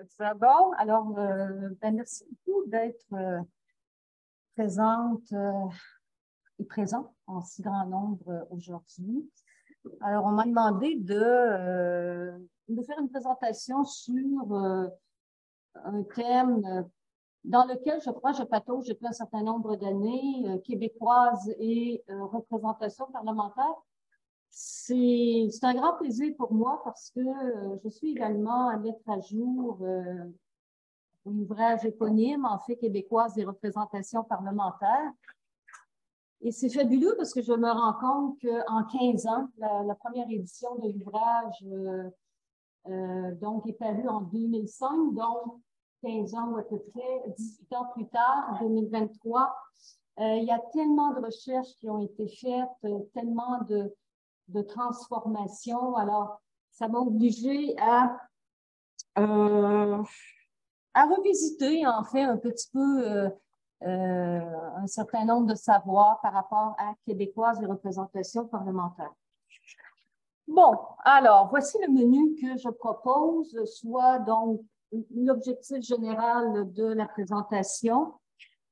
Ça bon? Alors, ben, merci beaucoup d'être présente et présent en si grand nombre aujourd'hui. Alors, on m'a demandé de faire une présentation sur un thème dans lequel je crois je patauge depuis un certain nombre d'années, québécoise et représentation parlementaire. C'est un grand plaisir pour moi parce que je suis également à mettre à jour un ouvrage éponyme, en fait, québécoise et représentation parlementaire. Et c'est fabuleux parce que je me rends compte qu'en 15 ans, la première édition de l'ouvrage donc est parue en 2005, donc 15 ans ou à peu près, 18 ans plus tard, en 2023. Il y a tellement de recherches qui ont été faites, tellement de transformations. Alors, ça m'a obligée à revisiter, en fait, un petit peu un certain nombre de savoirs par rapport à québécoise et représentation parlementaire. Bon, alors, voici le menu que je propose, soit donc l'objectif général de la présentation,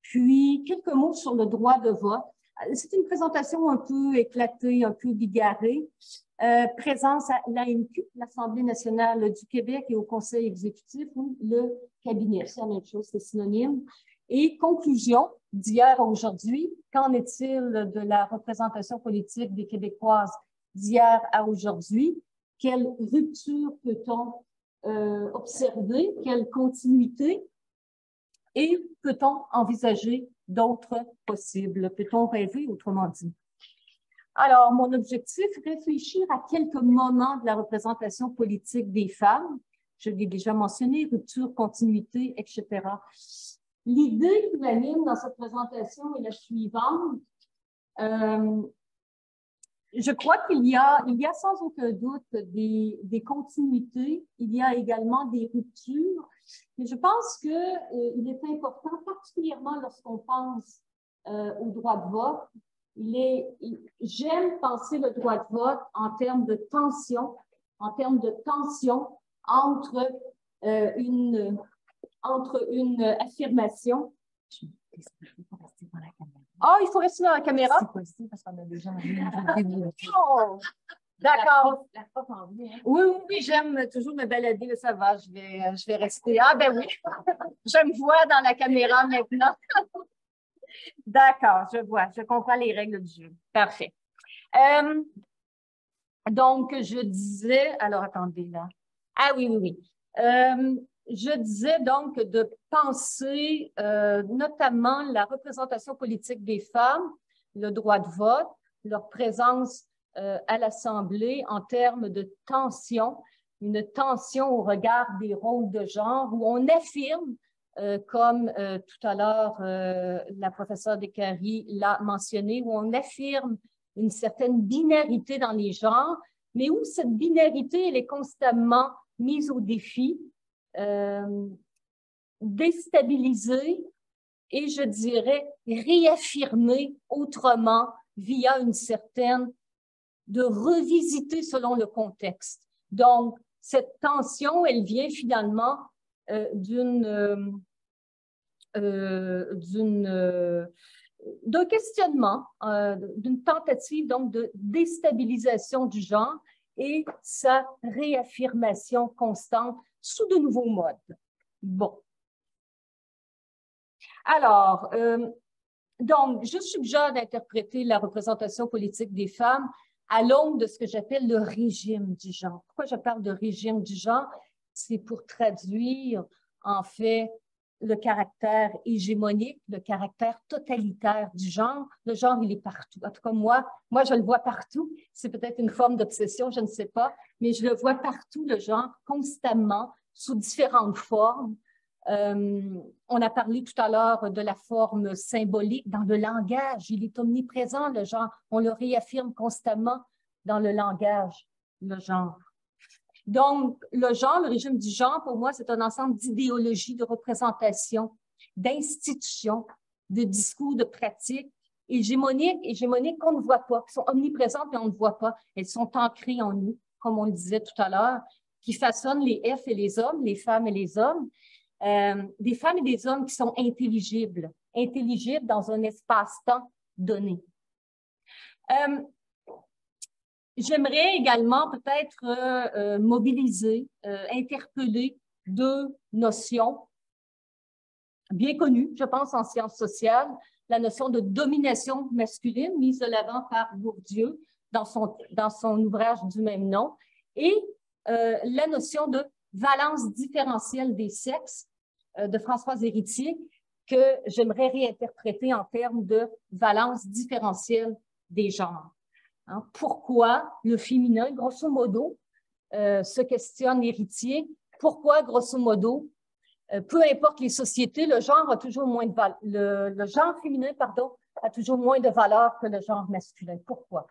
puis quelques mots sur le droit de vote. C'est une présentation un peu éclatée, un peu bigarrée. Présence à l'ANQ, l'Assemblée nationale du Québec, et au Conseil exécutif, ou le cabinet, c'est la même chose, c'est synonyme. Et conclusion d'hier à aujourd'hui, qu'en est-il de la représentation politique des Québécoises d'hier à aujourd'hui? Quelle rupture peut-on observer? Quelle continuité? Et peut-on envisager d'autres possibles? Peut-on rêver, autrement dit? Alors, mon objectif, réfléchir à quelques moments de la représentation politique des femmes. Je l'ai déjà mentionné, rupture, continuité, etc. L'idée qui m'anime dans cette présentation est la suivante. Je crois qu'il y a sans aucun doute des continuités, il y a également des ruptures, mais je pense qu'il est important, particulièrement lorsqu'on pense au droit de vote, j'aime penser le droit de vote en termes de tension entre une affirmation. Oh, il faut rester dans la caméra? C'est possible parce qu'on a déjà oh, d'accord. Oui, j'aime toujours me balader, mais ça va, je vais rester. Ah, ben oui, je me vois dans la caméra maintenant. D'accord, je vois, je comprends les règles du jeu. Parfait. Donc, je disais, alors attendez là. Ah oui. Je disais donc de penser notamment la représentation politique des femmes, le droit de vote, leur présence à l'Assemblée en termes de tension, une tension au regard des rôles de genre où on affirme, comme tout à l'heure la professeure Descaries l'a mentionné, où on affirme une certaine binarité dans les genres, mais où cette binarité elle est constamment mise au défi, déstabilisée et, je dirais, réaffirmée autrement via une certaine de revisiter selon le contexte. Donc, cette tension, elle vient finalement d'un questionnement, d'une tentative donc de déstabilisation du genre et sa réaffirmation constante sous de nouveaux modes. Bon. Alors, donc, je suggère d'interpréter la représentation politique des femmes à l'aune de ce que j'appelle le régime du genre. Pourquoi je parle de régime du genre? C'est pour traduire, en fait, le caractère hégémonique, le caractère totalitaire du genre. Le genre, il est partout. En tout cas, moi, je le vois partout. C'est peut-être une forme d'obsession, je ne sais pas, mais je le vois partout, le genre, constamment, sous différentes formes. On a parlé tout à l'heure de la forme symbolique dans le langage. Il est omniprésent, le genre. On le réaffirme constamment dans le langage, le genre. Donc, le genre, le régime du genre, pour moi, c'est un ensemble d'idéologies, de représentations, d'institutions, de discours, de pratiques hégémoniques qu'on ne voit pas, qui sont omniprésentes mais on ne voit pas. Elles sont ancrées en nous, comme on le disait tout à l'heure. qui façonnent les F et les hommes, les femmes et les hommes, des femmes et des hommes qui sont intelligibles dans un espace-temps donné. J'aimerais également peut-être mobiliser, interpeller deux notions bien connues, je pense, en sciences sociales, la notion de domination masculine mise de l'avant par Bourdieu dans son ouvrage du même nom, et la notion de valence différentielle des sexes de Françoise Héritier, que j'aimerais réinterpréter en termes de valence différentielle des genres. Hein, pourquoi le féminin, grosso modo, se questionne Héritier, pourquoi, grosso modo, peu importe les sociétés, le genre a toujours moins de le genre féminin, pardon, a toujours moins de valeur que le genre masculin. Pourquoi?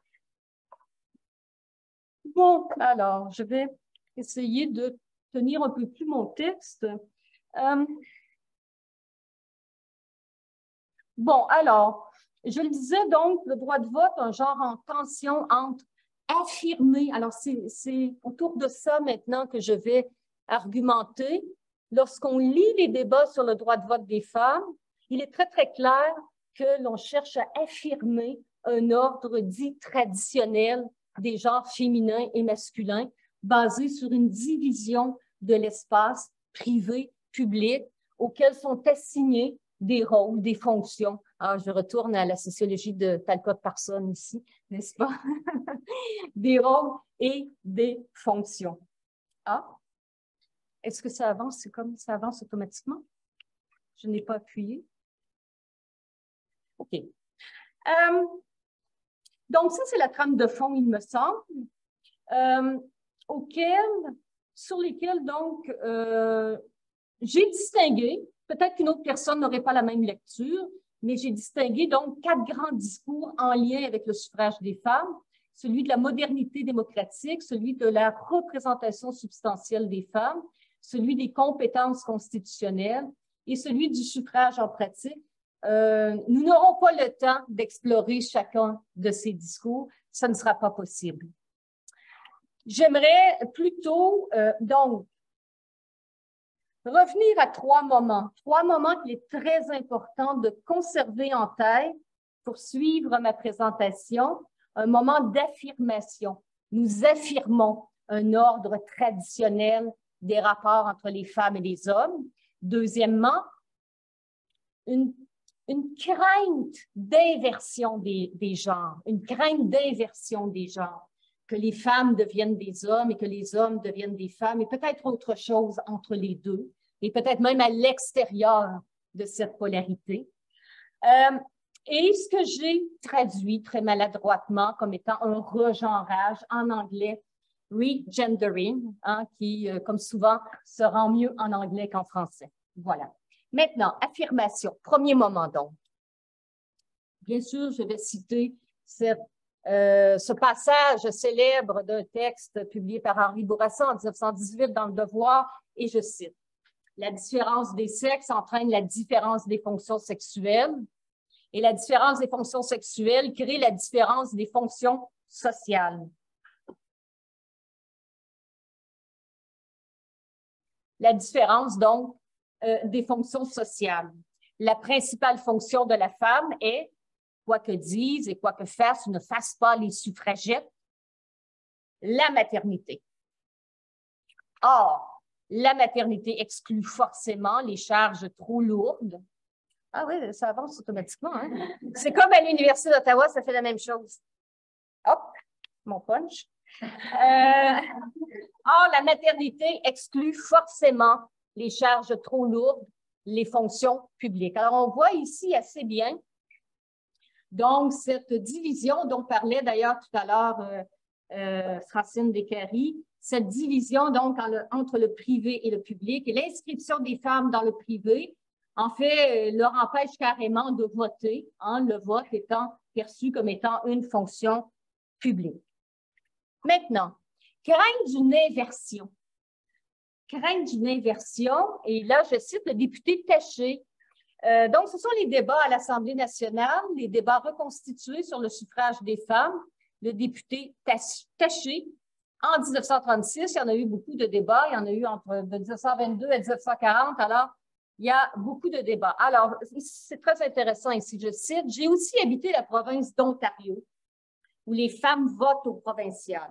Bon, alors, je vais essayer de tenir un peu plus mon texte. Bon, alors, je le disais donc, le droit de vote, un genre en tension entre affirmer, alors c'est autour de ça maintenant que je vais argumenter. Lorsqu'on lit les débats sur le droit de vote des femmes, il est très, très clair que l'on cherche à affirmer un ordre dit traditionnel des genres féminins et masculins, basé sur une division de l'espace privé-public auquel sont assignés des rôles, des fonctions. Alors, je retourne à la sociologie de Talcott Parsons ici, n'est-ce pas? Des rôles et des fonctions. Ah, est-ce que ça avance? C'est comme ça avance automatiquement? Je n'ai pas appuyé. OK. Donc, ça, c'est la trame de fond, il me semble, sur lesquels, donc, j'ai distingué, peut-être qu'une autre personne n'aurait pas la même lecture, mais j'ai distingué, donc, 4 grands discours en lien avec le suffrage des femmes, celui de la modernité démocratique, celui de la représentation substantielle des femmes, celui des compétences constitutionnelles et celui du suffrage en pratique. Nous n'aurons pas le temps d'explorer chacun de ces discours, ça ne sera pas possible. J'aimerais plutôt, donc, revenir à 3 moments qu'il est très important de conserver en tête pour suivre ma présentation, un moment d'affirmation. Nous affirmons un ordre traditionnel des rapports entre les femmes et les hommes. Deuxièmement, une crainte d'inversion des genres, une crainte d'inversion des genres, que les femmes deviennent des hommes et que les hommes deviennent des femmes, et peut-être autre chose entre les deux, et peut-être même à l'extérieur de cette polarité. Et ce que j'ai traduit très maladroitement comme étant un regenrage en anglais, regendering, hein, qui, comme souvent, se rend mieux en anglais qu'en français. Voilà. Maintenant, affirmation. Premier moment, donc. Bien sûr, je vais citer ce passage célèbre d'un texte publié par Henri Bourassa en 1918 dans Le Devoir, et je cite, « La différence des sexes entraîne la différence des fonctions sexuelles, et la différence des fonctions sexuelles crée la différence des fonctions sociales. » La différence, donc, des fonctions sociales. La principale fonction de la femme est, quoi que disent et quoi que fassent ou ne fassent pas les suffragettes, la maternité. Or, la maternité exclut forcément les charges trop lourdes. Ah oui, ça avance automatiquement. Hein? C'est comme à l'Université d'Ottawa, ça fait la même chose. Hop, mon punch. Or, la maternité exclut forcément les charges trop lourdes, les fonctions publiques. Alors, on voit ici assez bien, donc, cette division dont parlait d'ailleurs tout à l'heure Francine Descaries, cette division donc entre le privé et le public et l'inscription des femmes dans le privé, en fait, leur empêche carrément de voter, hein, le vote étant perçu comme étant une fonction publique. Maintenant, crainte d'une inversion. Crainte d'une inversion, et là, je cite le député Taché. Donc, ce sont les débats à l'Assemblée nationale, les débats reconstitués sur le suffrage des femmes. Le député Taché En 1936, il y en a eu beaucoup de débats. Il y en a eu entre de 1922 et 1940. Alors, il y a beaucoup de débats. Alors, c'est très intéressant ici, je cite. « J'ai aussi habité la province d'Ontario, où les femmes votent au provincial.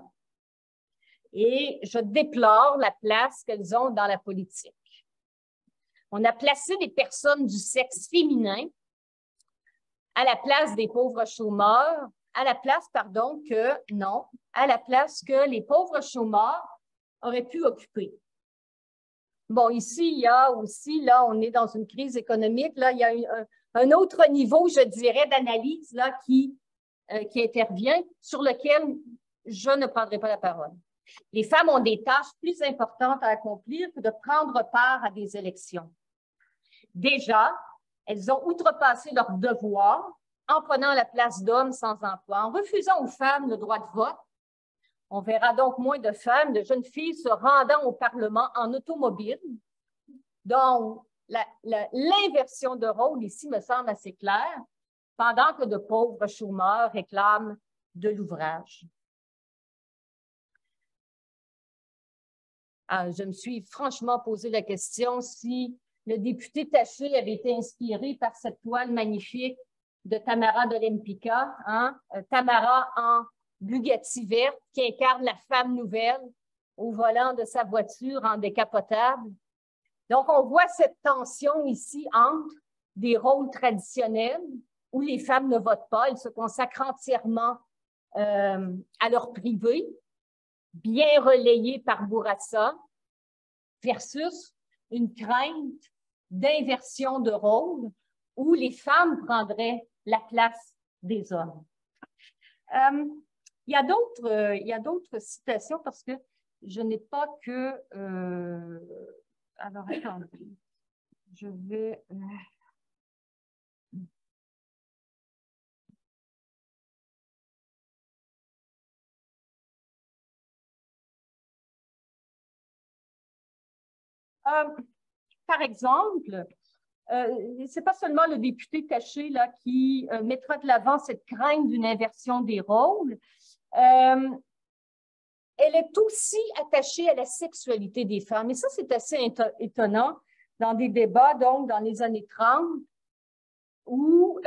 Et je déplore la place qu'elles ont dans la politique. On a placé des personnes du sexe féminin à la place des pauvres chômeurs, à la place que les pauvres chômeurs auraient pu occuper. » Bon, ici, il y a aussi, là, on est dans une crise économique, là, il y a un autre niveau, je dirais, d'analyse là qui intervient, sur lequel je ne prendrai pas la parole. Les femmes ont des tâches plus importantes à accomplir que de prendre part à des élections. Déjà, elles ont outrepassé leurs devoirs en prenant la place d'hommes sans emploi, en refusant aux femmes le droit de vote. On verra donc moins de femmes, de jeunes filles se rendant au Parlement en automobile. Donc, l'inversion de rôle ici me semble assez claire, pendant que de pauvres chômeurs réclament de l'ouvrage. Je me suis franchement posé la question si le député Taché avait été inspiré par cette toile magnifique de Tamara de Lempicka, hein? Tamara en Bugatti verte qui incarne la femme nouvelle au volant de sa voiture en décapotable. Donc, on voit cette tension ici entre des rôles traditionnels où les femmes ne votent pas, elles se consacrent entièrement à leur privé, bien relayé par Bourassa, versus une crainte d'inversion de rôle où les femmes prendraient la place des hommes. Il y a d'autres citations parce que je n'ai pas que... alors, attendez. Je vais... par exemple, c'est pas seulement le député Taché là, qui mettra de l'avant cette crainte d'une inversion des rôles. Elle est aussi attachée à la sexualité des femmes. Et ça, c'est assez étonnant dans des débats, donc, dans les années 30, où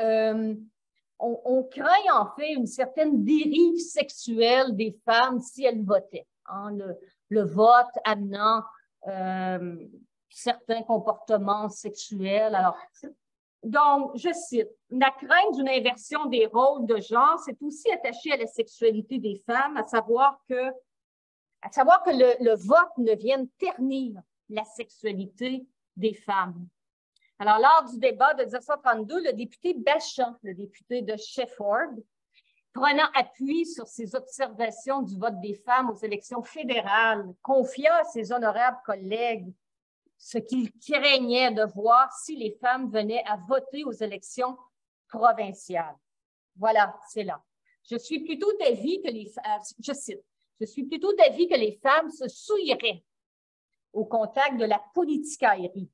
on craint, en fait, une certaine dérive sexuelle des femmes si elles votaient. Hein, le vote amenant certains comportements sexuels. Alors, donc, je cite, « La crainte d'une inversion des rôles de genre, c'est aussi attaché à la sexualité des femmes, à savoir que le vote ne vienne ternir la sexualité des femmes. » Alors, lors du débat de 1932, le député Bachan, le député de Shefford, prenant appui sur ses observations du vote des femmes aux élections fédérales, confia à ses honorables collègues ce qu'il craignait de voir si les femmes venaient à voter aux élections provinciales. Voilà, c'est là. Je suis plutôt d'avis que je cite, « Je suis plutôt d'avis que les femmes se souilleraient au contact de la politicaillerie.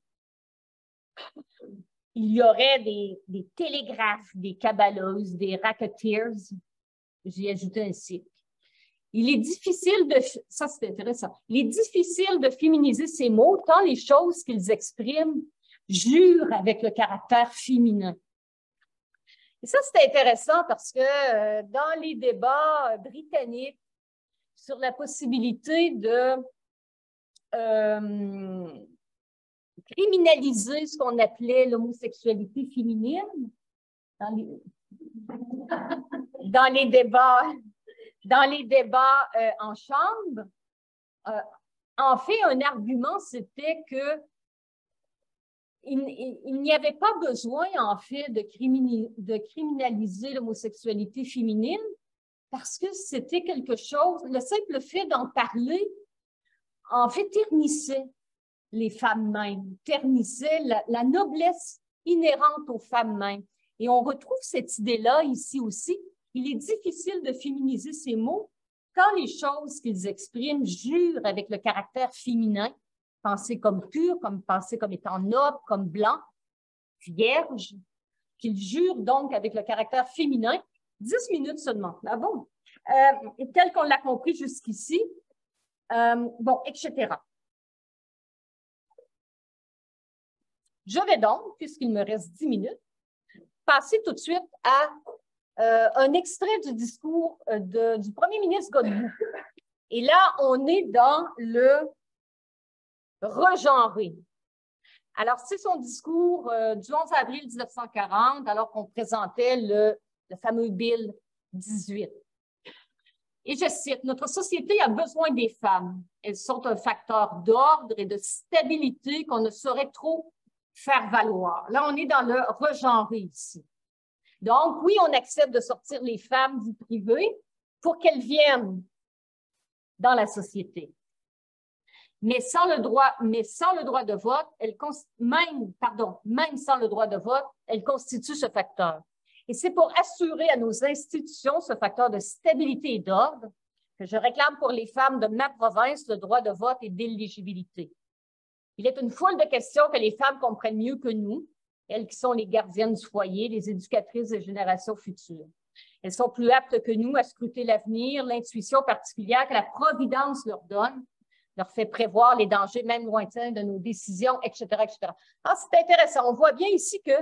Il y aurait des télégraphes, des cabaleuses, des racketeers. » J'ai ajouté un cycle. Il est difficile de... Ça, c'est intéressant. Il est difficile de féminiser ces mots tant les choses qu'ils expriment jurent avec le caractère féminin. Et ça, c'est intéressant parce que dans les débats britanniques sur la possibilité de criminaliser ce qu'on appelait l'homosexualité féminine, dans les débats en chambre, en fait, un argument, c'était que il n'y avait pas besoin, en fait, de criminaliser l'homosexualité féminine parce que c'était quelque chose, le simple fait d'en parler, en fait, ternissait les femmes mêmes, ternissait la noblesse inhérente aux femmes mêmes. Et on retrouve cette idée-là ici aussi. Il est difficile de féminiser ces mots quand les choses qu'ils expriment jurent avec le caractère féminin, pensées comme pures, pensées comme étant nobles, comme blancs, vierges, qu'ils jurent donc avec le caractère féminin. 10 minutes seulement. Ah bon? Tel qu'on l'a compris jusqu'ici, bon, etc. Je vais donc, puisqu'il me reste 10 minutes, passer tout de suite à un extrait du discours du premier ministre Godbout. Et là, on est dans le regenré. Alors, c'est son discours du 11 avril 1940, alors qu'on présentait le fameux Bill 18. Et je cite, « Notre société a besoin des femmes. Elles sont un facteur d'ordre et de stabilité qu'on ne saurait trop faire valoir. » Là, on est dans le regenré ici. Donc, oui, on accepte de sortir les femmes du privé pour qu'elles viennent dans la société. Mais sans le droit de vote, même sans le droit de vote, elle constitue ce facteur. Et c'est pour assurer à nos institutions ce facteur de stabilité et d'ordre que je réclame pour les femmes de ma province le droit de vote et d'éligibilité. Il est une foule de questions que les femmes comprennent mieux que nous, elles qui sont les gardiennes du foyer, les éducatrices des générations futures. Elles sont plus aptes que nous à scruter l'avenir, l'intuition particulière que la providence leur donne, leur fait prévoir les dangers même lointains de nos décisions, etc., etc. Alors, c'est intéressant. On voit bien ici que,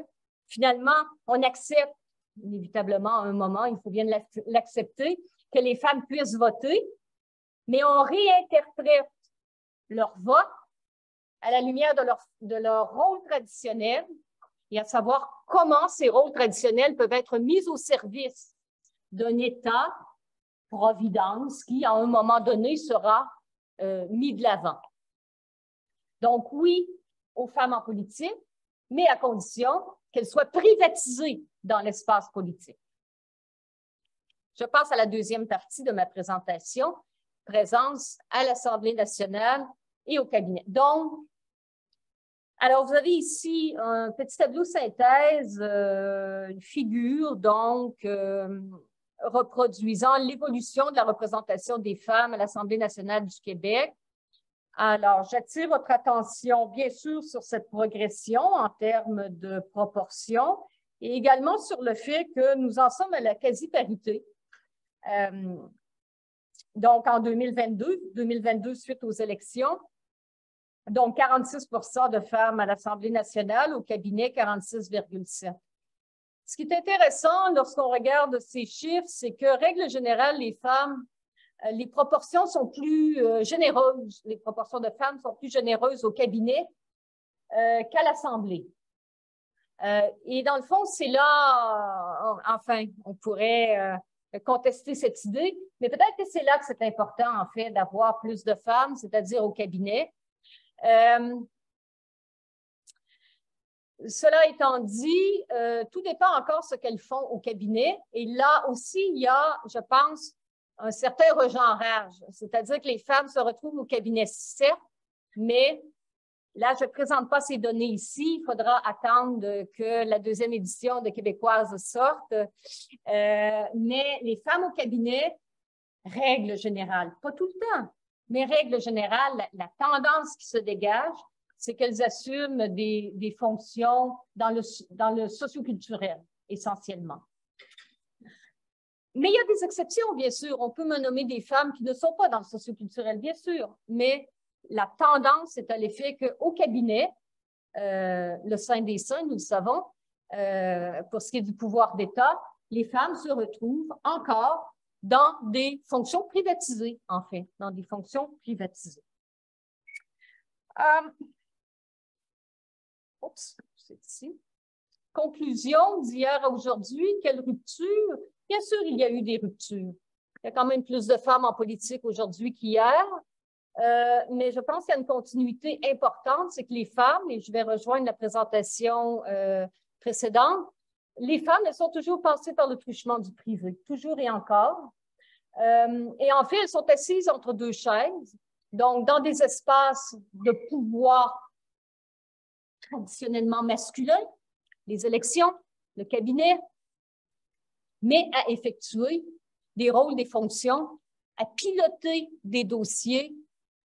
finalement, on accepte, inévitablement, à un moment, il faut bien l'accepter, que les femmes puissent voter, mais on réinterprète leur vote à la lumière de leur rôle traditionnel et à savoir comment ces rôles traditionnels peuvent être mis au service d'un État-providence qui, à un moment donné, sera mis de l'avant. Donc, oui aux femmes en politique, mais à condition qu'elles soient privatisées dans l'espace politique. Je passe à la deuxième partie de ma présentation, présence à l'Assemblée nationale et au cabinet. Donc, alors, vous avez ici un petit tableau synthèse, une figure, donc, reproduisant l'évolution de la représentation des femmes à l'Assemblée nationale du Québec. Alors, j'attire votre attention, bien sûr, sur cette progression en termes de proportion et également sur le fait que nous en sommes à la quasi-parité. Donc, en 2022, suite aux élections, donc 46 % de femmes à l'Assemblée nationale, au cabinet 46,7 %. Ce qui est intéressant lorsqu'on regarde ces chiffres, c'est que, règle générale, les femmes, les proportions sont plus généreuses. Les proportions de femmes sont plus généreuses au cabinet qu'à l'Assemblée. Et dans le fond, c'est là, enfin, on pourrait contester cette idée, mais peut-être que c'est là que c'est important, en fait, d'avoir plus de femmes, c'est-à-dire au cabinet. Cela étant dit, tout dépend encore de ce qu'elles font au cabinet. Et là aussi, il y a, je pense, un certain regenrage. C'est-à-dire que les femmes se retrouvent au cabinet, certes, mais là, je ne présente pas ces données ici. Il faudra attendre que la deuxième édition de Québécoises sorte. Mais les femmes au cabinet, règle générale, pas tout le temps, mais règle générale, la tendance qui se dégage, c'est qu'elles assument des fonctions dans le socioculturel, essentiellement. Mais il y a des exceptions, bien sûr. On peut me nommer des femmes qui ne sont pas dans le socioculturel, bien sûr, mais la tendance est à l'effet qu'au cabinet, le sein des saints, nous le savons, pour ce qui est du pouvoir d'État, les femmes se retrouvent encore dans des fonctions privatisées, en fait, dans des fonctions privatisées. C'est ici. Conclusion d'hier à aujourd'hui, quelle rupture? Bien sûr, il y a eu des ruptures. Il y a quand même plus de femmes en politique aujourd'hui qu'hier, mais je pense qu'il y a une continuité importante, c'est que les femmes, et je vais rejoindre la présentation précédente, les femmes, elles sont toujours passées par le truchement du privé, toujours et encore. Et en fait, elles sont assises entre deux chaises, donc dans des espaces de pouvoir traditionnellement masculins, les élections, le cabinet, mais à effectuer des rôles, des fonctions, à piloter des dossiers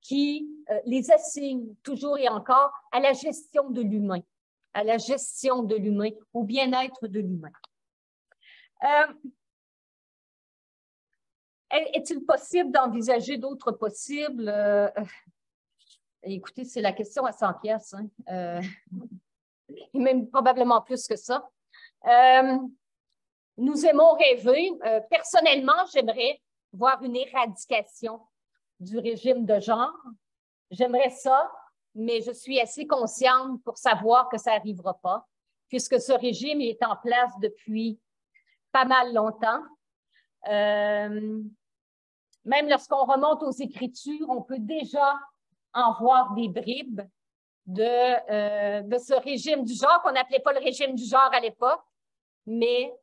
qui les assignent toujours et encore à la gestion de l'humain, au bien-être de l'humain. Est-il possible d'envisager d'autres possibles? Écoutez, c'est la question à 100 pièces, hein? Et même probablement plus que ça. Nous aimons rêver. Personnellement, j'aimerais voir une éradication du régime de genre. J'aimerais ça, mais je suis assez consciente pour savoir que ça n'arrivera pas, puisque ce régime est en place depuis pas mal longtemps. Même lorsqu'on remonte aux Écritures, on peut déjà en voir des bribes de ce régime du genre, qu'on n'appelait pas le régime du genre à l'époque, mais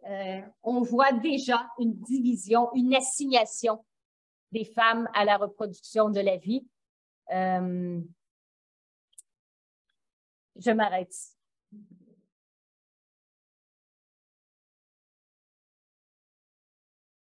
on voit déjà une division, une assignation des femmes à la reproduction de la vie. Je m'arrête ici.